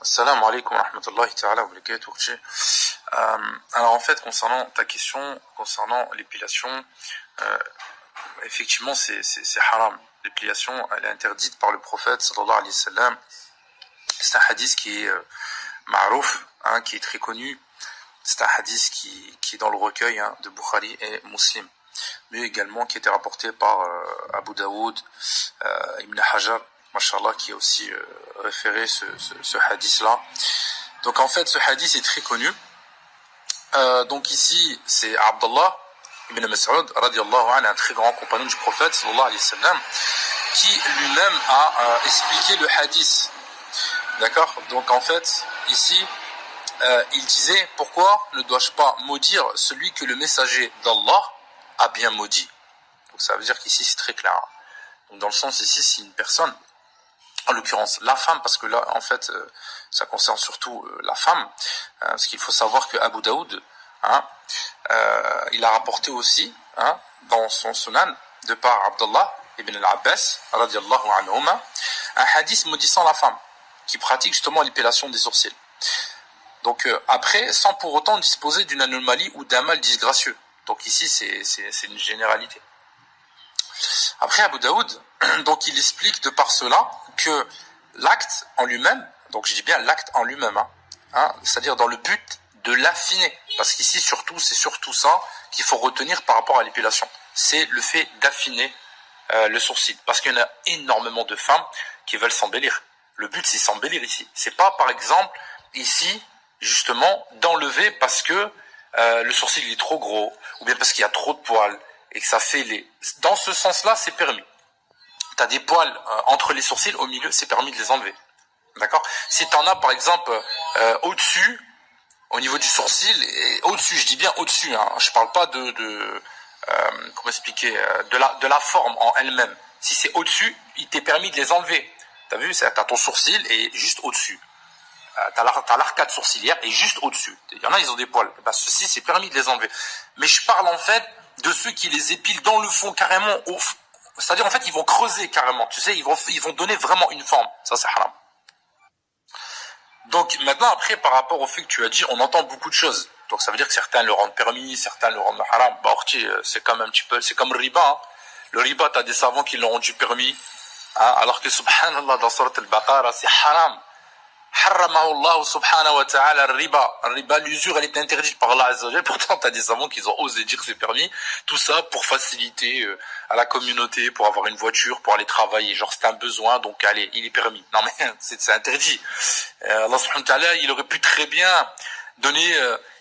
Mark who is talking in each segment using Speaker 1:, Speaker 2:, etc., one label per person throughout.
Speaker 1: Salam alaikum wa rahmatullahi ta'ala wa barakatuh. Alors en fait, concernant ta question, concernant l'épilation, effectivement c'est haram. L'épilation, elle est interdite par le prophète sallallahu alayhi wa sallam. C'est un hadith qui est ma'rouf, qui est très connu. C'est un hadith qui est dans le recueil de Bukhari et Muslim, mais également qui était rapporté par Abu Daoud, Ibn Hajar, mashallah, qui a aussi référé ce hadith-là. Donc en fait, ce hadith est très connu. Donc ici, c'est Abdullah ibn Mas'ud, radiyallahu anhu, un très grand compagnon du prophète, sallallahu alayhi wa sallam, qui lui-même a expliqué le hadith. D'accord? Donc en fait, ici, il disait, pourquoi ne dois-je pas maudire celui que le messager d'Allah a bien maudit? Donc ça veut dire qu'ici c'est très clair. Donc dans le sens ici, si une personne, en l'occurrence la femme, parce que là en fait ça concerne surtout la femme, parce qu'il faut savoir que Abu Daoud, il a rapporté aussi dans son sunan, de par Abdullah ibn al-Abbas radiyallahu anhuma, un hadith maudissant la femme qui pratique justement l'épilation des sourcils. Donc après, sans pour autant disposer d'une anomalie ou d'un mal disgracieux. Donc ici c'est une généralité. Après Abu Daoud, donc il explique de par cela que l'acte en lui-même, donc je dis bien l'acte en lui-même, c'est-à-dire dans le but de l'affiner, parce qu'ici c'est surtout ça qu'il faut retenir par rapport à l'épilation, c'est le fait d'affiner le sourcil, parce qu'il y en a énormément de femmes qui veulent s'embellir. Le but c'est s'embellir ici, c'est pas par exemple ici justement d'enlever parce que le sourcil est trop gros, ou bien parce qu'il y a trop de poils, et que ça fait les... Dans ce sens-là, c'est permis. Tu as des poils entre les sourcils, au milieu, c'est permis de les enlever. D'accord? Si tu en as, par exemple, au-dessus, au niveau du sourcil, et au-dessus, je dis bien au-dessus, je parle pas comment expliquer, de la forme en elle-même. Si c'est au-dessus, il t'est permis de les enlever. Tu as vu, tu as ton sourcil et juste au-dessus. Tu as l'arcade sourcilière et juste au-dessus. Il y en a, ils ont des poils. Ceux-ci, c'est permis de les enlever. Mais je parle en fait de ceux qui les épilent dans le fond, carrément au fond. C'est-à-dire en fait ils vont creuser carrément, tu sais, ils vont donner vraiment une forme. Ça c'est haram. Donc maintenant après par rapport au fait que tu as dit, on entend beaucoup de choses. Donc ça veut dire que certains le rendent permis, certains le rendent haram. C'est comme un petit peu, c'est comme le riba. Le riba, tu as des savants qui l'ont rendu permis, alors que subhanallah dans Surat al-Baqarah c'est haram. Harramahu Allah subhanahu wa ta'ala riba, l'usure elle est interdite par Allah azza wa jalla. Pourtant t'as des savants qui ont osé dire que c'est permis, tout ça pour faciliter à la communauté, pour avoir une voiture, pour aller travailler, genre c'est un besoin, donc allez, il est permis. Non mais c'est interdit. Allah subhanahu wa ta'ala, il aurait pu très bien donner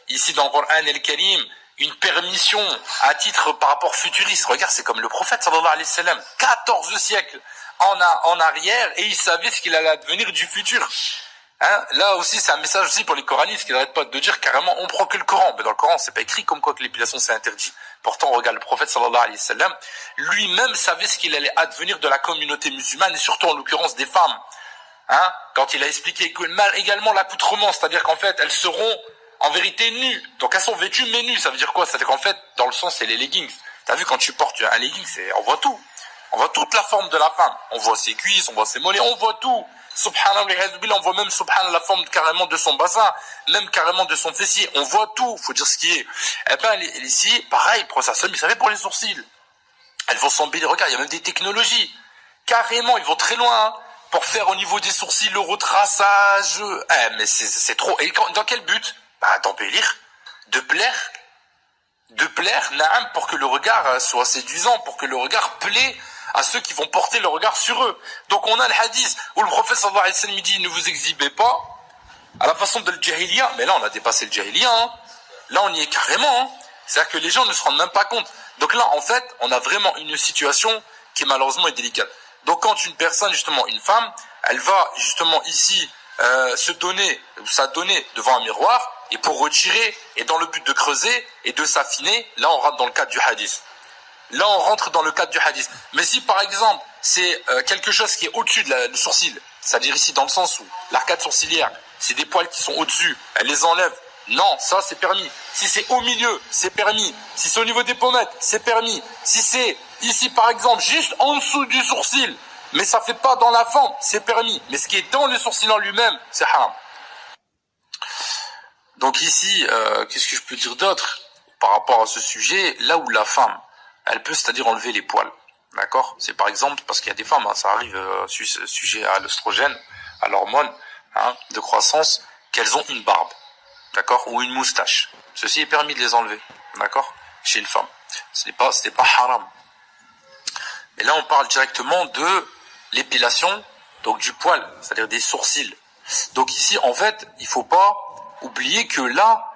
Speaker 1: ici dans le Coran al-Karim une permission à titre par rapport futuriste. Regarde, c'est comme le prophète sallallahu alayhi wa sallam, 14 siècles en arrière, et il savait ce qu'il allait advenir du futur. Là aussi c'est un message aussi pour les coranistes qui n'arrêtent pas de dire carrément on prend que le Coran, mais dans le Coran c'est pas écrit comme quoi que l'épilation c'est interdit. Pourtant regarde, le prophète sallallahu alayhi wa sallam lui-même savait ce qu'il allait advenir de la communauté musulmane et surtout en l'occurrence des femmes, quand il a expliqué que également l'accoutrement, c'est-à-dire qu'en fait elles seront en vérité nues, donc elles sont vêtues mais nues. Ça veut dire quoi? C'est-à-dire qu'en fait dans le sens c'est les leggings. T'as vu quand tu portes un legging, on voit tout, on voit toute la forme de la femme, on voit ses cuisses, on voit ses mollets, on voit tout. Subhanallah, on voit même subhanallah la forme carrément de son bassin, même carrément de son fessier, on voit tout, faut dire ce qui est. Eh ben ici, pareil, pour ça seul, mais ça fait pour les sourcils. Elles vont s'embellir, regarde, il y a même des technologies. Carrément, ils vont très loin, pour faire au niveau des sourcils le retraçage. Mais c'est trop. Et dans quel but? D'embellir, de plaire, naam, pour que le regard soit séduisant, pour que le regard plaît à ceux qui vont porter le regard sur eux. Donc on a le hadith où le prophète sallallahu alayhi wa sallam dit ne vous exhibez pas à la façon de le jahiliya. Mais là on a dépassé le jahiliya, là on y est carrément, c'est-à-dire que les gens ne se rendent même pas compte. Donc là en fait on a vraiment une situation qui malheureusement est délicate. Donc quand une personne, justement une femme, elle va justement ici s'adonner devant un miroir, et pour retirer, et dans le but de creuser et de s'affiner, là on rentre dans le cadre du hadith. Là, on rentre dans le cadre du hadith. Mais si, par exemple, c'est quelque chose qui est au-dessus du sourcil, c'est-à-dire ici, dans le sens où l'arcade sourcilière, c'est des poils qui sont au-dessus, elle les enlève. Non, ça, c'est permis. Si c'est au milieu, c'est permis. Si c'est au niveau des pommettes, c'est permis. Si c'est ici, par exemple, juste en dessous du sourcil, mais ça fait pas dans la forme, c'est permis. Mais ce qui est dans le sourcil en lui-même, c'est haram. Donc ici, qu'est-ce que je peux dire d'autre par rapport à ce sujet? Là où la femme, elle peut, c'est-à-dire enlever les poils, d'accord? C'est par exemple, parce qu'il y a des femmes, hein, ça arrive sujet à l'œstrogène, à l'hormone de croissance, qu'elles ont une barbe, d'accord? Ou une moustache. Ceci est permis de les enlever, d'accord? Chez une femme. Ce n'est pas haram. Mais là, on parle directement de l'épilation, donc du poil, c'est-à-dire des sourcils. Donc ici, en fait, il faut pas oublier que là,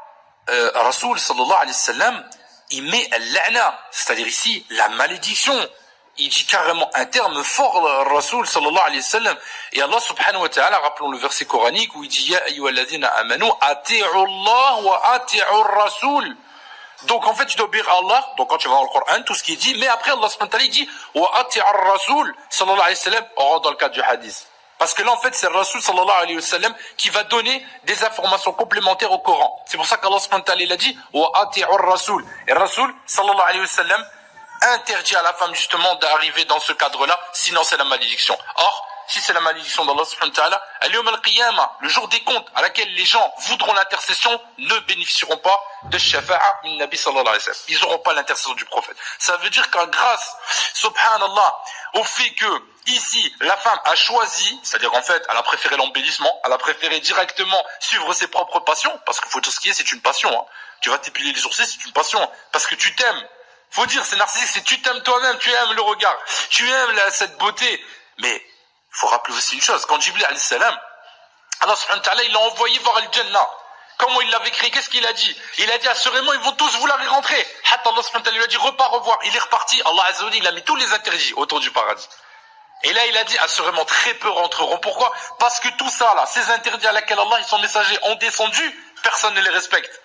Speaker 1: Rasoul sallallahu alayhi wa sallam, il met al-la'na, c'est-à-dire ici, la malédiction. Il dit carrément un terme fort, Rasoul sallallahu alayhi wa sallam. Et Allah subhanahu wa ta'ala, rappelons le verset coranique où il dit, Ya ayyuhalladhina amanu, ati'u Allah wa ati'u Rasoul. Donc en fait tu dois obéir à Allah, donc quand tu vas dans le Coran, tout ce qui est dit, mais après Allah subhanahu wa ta'ala dit wa ati'u ar-rasoul sallallahu alayhi wa sallam, dans le cadre du hadith. Parce que là en fait c'est le Rasoul sallallahu alayhi wa sallam qui va donner des informations complémentaires au Coran. C'est pour ça qu'Allah subhanahu wa ta'ala il a dit wa ati'u ar-rasoul. Et le Rasoul sallallahu alayhi wa sallam interdit à la femme justement d'arriver dans ce cadre-là, sinon c'est la malédiction. Or, si c'est la malédiction d'Allah subhanahu wa ta'ala, al-yawm al-qiyamah, le jour des comptes, à laquelle les gens voudront l'intercession, ne bénéficieront pas de shafa'a min nabi sallallahu alayhi wa sallam. Ils n'auront pas l'intercession du prophète. Ça veut dire qu'en grâce, subhanallah, au fait que, ici, la femme a choisi, c'est-à-dire en fait, elle a préféré l'embellissement, elle a préféré directement suivre ses propres passions, parce qu'il faut dire ce qui est, c'est une passion, hein. Tu vas t'épiler les sourcils, c'est une passion, parce que tu t'aimes. Faut dire, c'est narcissique, c'est tu t'aimes toi-même, tu aimes le regard, tu aimes cette beauté. Mais, il faut rappeler aussi une chose, quand Jibril alayhi salam, Allah subhanahu wa ta'ala, il l'a envoyé voir al-Jannah. Comment il l'avait créé? Qu'est-ce qu'il a dit? Il a dit, assurément, ils vont tous vouloir y rentrer. Hatta Allah subhanahu wa ta'ala lui a dit, repars revoir. Il est reparti, Allah azza wa jalla, il a mis tous les interdits autour du paradis. Et là, il a dit, assurément, très peu rentreront. Pourquoi? Parce que tout ça, là, ces interdits à laquelle Allah et son messager ont descendu, personne ne les respecte.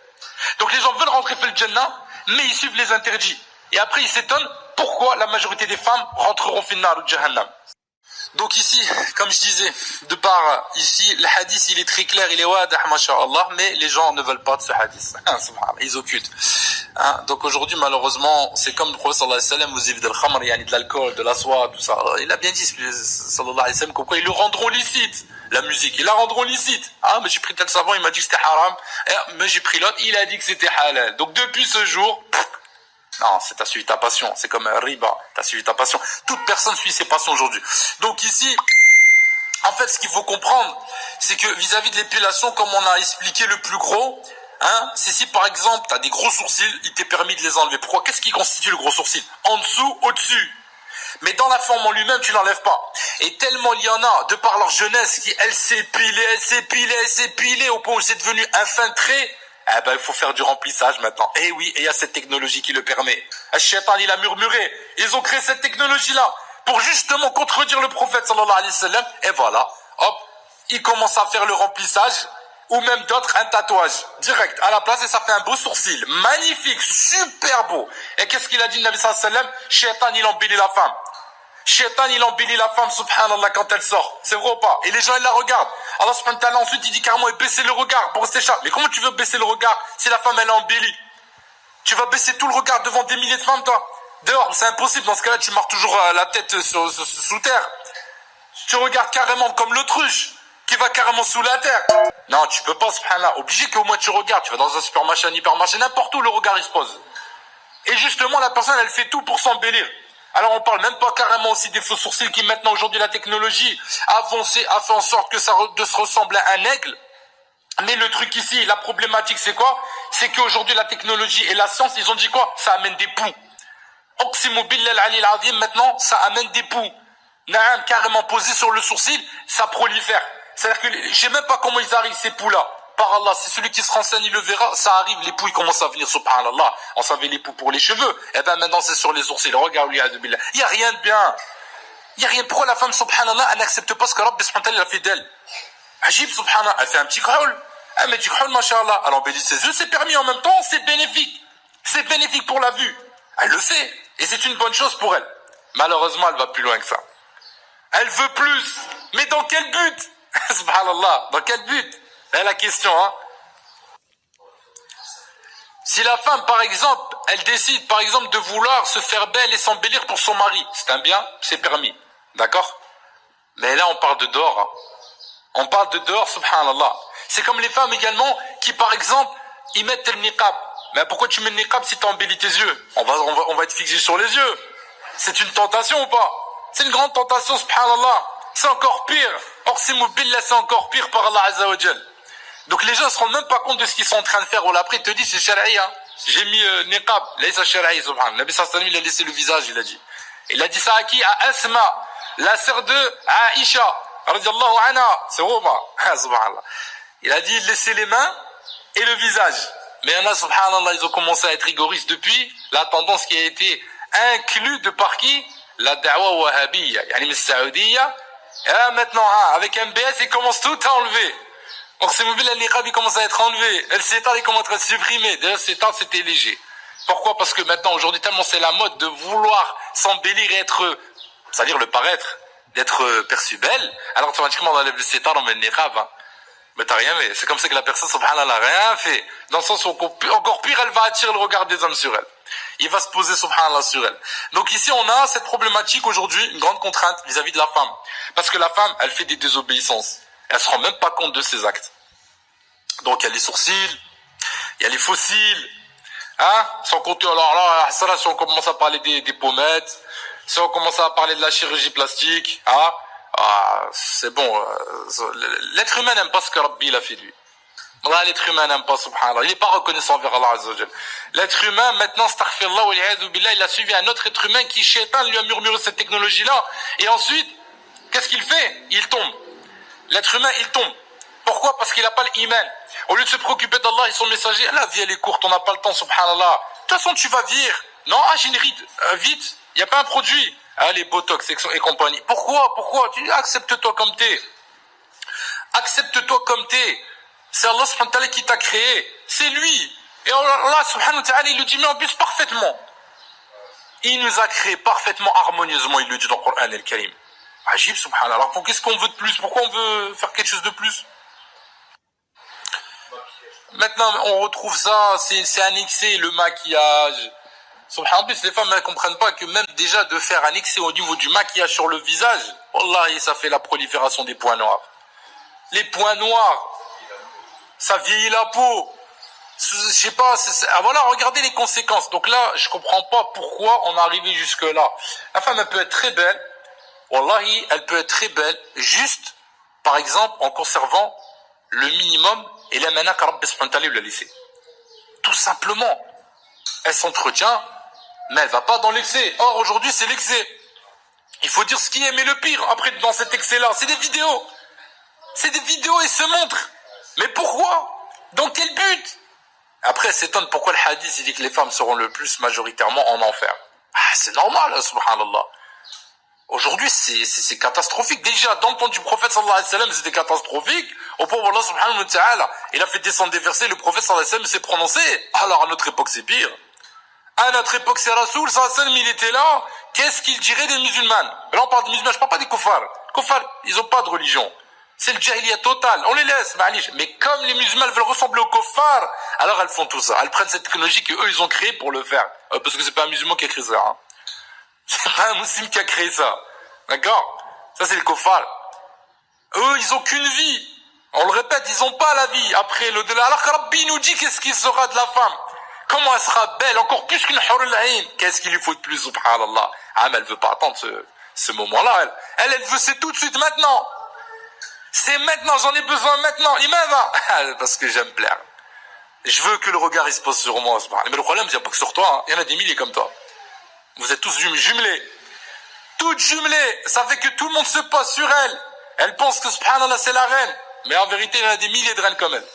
Speaker 1: Donc les gens veulent rentrer faire le Jannah, mais ils suivent les interdits. Et après, ils s'étonnent pourquoi la majorité des femmes rentreront finnar ou jahannam. Donc ici, comme je disais, de part ici, le hadith il est très clair, il est wadah, masha'Allah, mais les gens ne veulent pas de ce hadith. Ils occultent. Donc aujourd'hui, malheureusement, c'est comme le prophète sallallahu alayhi wa sallam, vous évitez le khamr, yani de l'alcool, de la soie, tout ça. Alors, il a bien dit, sallallahu alayhi wa sallam, pourquoi ils le rendront licite, la musique, ils la rendront licite. Mais j'ai pris tel savon, il m'a dit que c'était haram, mais j'ai pris l'autre, il a dit que c'était halal. Donc depuis ce jour, non, c'est t'as suivi ta passion. C'est comme un riba. T'as suivi ta passion. Toute personne suit ses passions aujourd'hui. Donc ici, en fait, ce qu'il faut comprendre, c'est que vis-à-vis de l'épilation, comme on a expliqué le plus gros, c'est si par exemple, t'as des gros sourcils, il t'est permis de les enlever. Pourquoi? Qu'est-ce qui constitue le gros sourcil? En dessous, au-dessus. Mais dans la forme en lui-même, tu l'enlèves pas. Et tellement il y en a, de par leur jeunesse, qui elle s'épilait au point où c'est devenu un fin trait. Il faut faire du remplissage maintenant. Et oui, et il y a cette technologie qui le permet. Shaitan, il a murmuré. Ils ont créé cette technologie-là pour justement contredire le prophète sallallahu alayhi wa sallam. Et voilà, hop, ils commencent à faire le remplissage ou même d'autres, un tatouage direct à la place et ça fait un beau sourcil. Magnifique, super beau. Et qu'est-ce qu'il a dit le Nabi sallallahu alayhi wa sallam? Shaitan, il embellit la femme. Shaitan, il embellit la femme, subhanallah, quand elle sort. C'est vrai ou pas? Et les gens, ils la regardent. Allah subhanahu wa ta'ala, ensuite, il dit carrément, baisser le regard pour rester chat. Mais comment tu veux baisser le regard si la femme, elle est embellie? Tu vas baisser tout le regard devant des milliers de femmes, toi? Dehors, c'est impossible. Dans ce cas-là, tu marques toujours la tête sous terre. Tu regardes carrément comme l'autruche qui va carrément sous la terre. Non, tu peux pas, subhanallah. Obligé qu'au moins tu regardes. Tu vas dans un supermarché, un hypermarché, n'importe où, le regard, il se pose. Et justement, la personne, elle fait tout pour s'embellir. Alors on parle même pas carrément aussi des faux sourcils qui maintenant aujourd'hui la technologie avancée a fait en sorte que ça se ressemble à un aigle. Mais le truc ici, la problématique c'est quoi? C'est qu'aujourd'hui la technologie et la science, ils ont dit quoi? Ça amène des poux. Oqsimu billal alil azim, maintenant ça amène des poux. Naam, carrément posé sur le sourcil, ça prolifère. C'est-à-dire que je sais même pas comment ils arrivent ces poux-là. Par Allah, c'est celui qui se renseigne, il le verra, ça arrive, les poux, ils commencent à venir, subhanallah. On savait les poux pour les cheveux. Et ben maintenant, c'est sur les sourcils. Regarde, il y a rien de bien. Il y a rien. Pourquoi la femme, subhanallah, elle n'accepte pas ce que Rabbi subhanallah, il a fait d'elle? Ajib, subhanallah, elle fait un petit khaoul. Elle met du khaoul, mashallah. Elle embellit ses yeux, c'est permis en même temps, c'est bénéfique. C'est bénéfique pour la vue. Elle le fait. Et c'est une bonne chose pour elle. Malheureusement, elle va plus loin que ça. Elle veut plus. Mais dans quel but? Subhanallah, dans quel but? C'est la question, Si la femme, par exemple, elle décide, par exemple, de vouloir se faire belle et s'embellir pour son mari, c'est un bien, c'est permis. D'accord? Mais là, on parle de dehors. On parle de dehors, subhanallah. C'est comme les femmes également qui, par exemple, ils mettent le niqab. Mais pourquoi tu mets le niqab si tu embellis tes yeux? On va être fixé sur les yeux. C'est une tentation ou pas? C'est une grande tentation, subhanallah. C'est encore pire. Orsimu billah, c'est encore pire par Allah Azza wa Jal. Donc les gens ne se rendent même pas compte de ce qu'ils sont en train de faire. Ou après, ils te disent, c'est shara'i, hein. J'ai mis niqab. Là, c'est shara'i, subhanallah. Nabi sallallahu alayhi wa sallam, il a laissé le visage, il a dit. Il a dit ça à qui? À Asma, la sœur de Aisha, radiallahu anha. C'est Roma. Subhanallah. Il a dit, laissez les mains et le visage. Mais il y en a, subhanallah, ils ont commencé à être rigoristes depuis la tendance qui a été inclue de par qui? La da'wa wahhabiyya, yani Miss Saoudiya. Et là, maintenant, avec MBS, ils commencent tout à enlever. Donc, ces mobiles, le niqab, ils commencent à être enlevés. Le sétar, ils commencent à être supprimés. D'ailleurs, le sétar, c'était léger. Pourquoi? Parce que maintenant, aujourd'hui, tellement c'est la mode de vouloir s'embellir et être, c'est-à-dire le paraître, d'être perçu belle. Alors, automatiquement, on enlève le sétar, on met le niqab, hein. Mais t'as rien fait. C'est comme ça que la personne, subhanallah, n'a rien fait. Dans le sens où encore pire, elle va attirer le regard des hommes sur elle. Il va se poser, subhanallah, sur elle. Donc ici, on a cette problématique aujourd'hui, une grande contrainte vis-à-vis de la femme. Parce que la femme, elle fait des désobéissances. Elle se rend même pas compte de ses actes. Donc il y a les sourcils, il y a les faux cils, hein, sans compter, alors là, ça là, si on commence à parler des pommettes, si on commence à parler de la chirurgie plastique, hein, c'est bon, l'être humain n'aime pas ce que Rabbi il a fait lui. Là, l'être humain n'aime pas, subhanallah. Il n'est pas reconnaissant envers Allah Azza wa Jal. L'être humain, maintenant, astaghfirullah wa l'iyadhu billah, il a suivi un autre être humain qui, shaitan, lui a murmuré cette technologie-là. Et ensuite, qu'est-ce qu'il fait? Il tombe. L'être humain, il tombe. Pourquoi? Parce qu'il n'a pas l'iman. Au lieu de se préoccuper d'Allah et son messager, la vie elle est courte, on n'a pas le temps, subhanallah. De toute façon, tu vas vieillir. Non, j'ai une ride. Vite, il n'y a pas un produit. Les botox et compagnie. Pourquoi? Tu accepte-toi comme t'es. Accepte-toi comme t'es. C'est Allah subhanahu wa ta'ala qui t'a créé. C'est lui. Et Allah subhanahu wa ta'ala, il le dit, mais en plus parfaitement. Il nous a créé parfaitement, harmonieusement, il le dit dans le Coran al-Karim. Ajib, subhanallah. Alors, qu'est-ce qu'on veut de plus? Pourquoi on veut faire quelque chose de plus? Maintenant, on retrouve ça, c'est un excès, le maquillage. Subhanallah, les femmes ne comprennent pas que même déjà de faire un excès au niveau du maquillage sur le visage, Wallah, ça fait la prolifération des points noirs. Les points noirs, ça vieillit la peau. Je sais pas, voilà, regardez les conséquences. Donc là, je comprends pas pourquoi on est arrivé jusque là. La femme, elle peut être très belle. Wallahi, elle peut être très belle, juste, par exemple, en conservant le minimum et la mana que Rabbi subhanahu wa ta'ala lui a laissé. Tout simplement. Elle s'entretient, mais elle va pas dans l'excès. Or, aujourd'hui, c'est l'excès. Il faut dire ce qui est, mais le pire, après, dans cet excès-là, c'est des vidéos. C'est des vidéos et se montrent. Mais pourquoi? Dans quel but? Après, elle s'étonne pourquoi le hadith, il dit que les femmes seront le plus majoritairement en enfer. C'est normal, subhanallah. Aujourd'hui, c'est catastrophique. Déjà, dans le temps du prophète sallallahu alayhi wa sallam, c'était catastrophique. Au point où Allah subhanahu wa ta'ala, il a fait descendre des versets, le prophète sallallahu alayhi wa sallam s'est prononcé. Alors, à notre époque, c'est pire. À notre époque, c'est Rasoul sallallahu alayhi wa sallam, il était là. Qu'est-ce qu'il dirait des musulmanes? Là, on parle des musulmans, je parle pas des kuffars. Les kuffars, ils ont pas de religion. C'est le jahiliya total. On les laisse, ma'alish. Mais comme les musulmans veulent ressembler aux kuffars, alors elles font tout ça. Elles prennent cette technologie qu'eux, ils ont créée pour le faire. Parce que c'est pas un musulman qui a créé ça, hein. C'est pas un musulman qui a créé ça. D'accord? Ça, c'est le kuffar. Eux, ils ont qu'une vie. On le répète, ils ont pas la vie après l'au-delà. Alors que Rabbi nous dit qu'est-ce qu'il sera de la femme. Comment elle sera belle, encore plus qu'une hurul ayn. Qu'est-ce qu'il lui faut de plus, subhanallah. Ah, mais elle veut pas attendre ce moment-là, elle veut c'est tout de suite, maintenant. C'est maintenant, j'en ai besoin maintenant. Imada. Parce que j'aime plaire. Je veux que le regard, il se pose sur moi, subhanallah. Mais le problème, c'est pas que sur toi, hein. Il y en a des milliers comme toi. Vous êtes tous jumelés. Toutes jumelées. Ça fait que tout le monde se pose sur elle. Elle pense que, subhanallah, c'est la reine. Mais en vérité, il y en a des milliers de reines comme elle.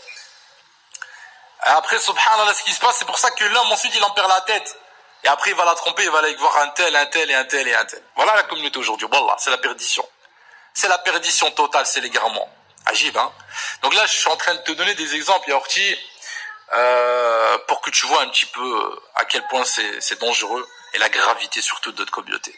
Speaker 1: Après, subhanallah, ce qui se passe, c'est pour ça que l'homme, ensuite, il en perd la tête. Et après, il va la tromper, il va aller voir un tel, un tel, et un tel, et un tel. Voilà la communauté aujourd'hui. Wallah, c'est la perdition. C'est la perdition totale, c'est l'égarement. Agib, hein. Donc là, je suis en train de te donner des exemples, Yaorti, pour que tu vois un petit peu à quel point c'est dangereux et la gravité surtout de notre communauté.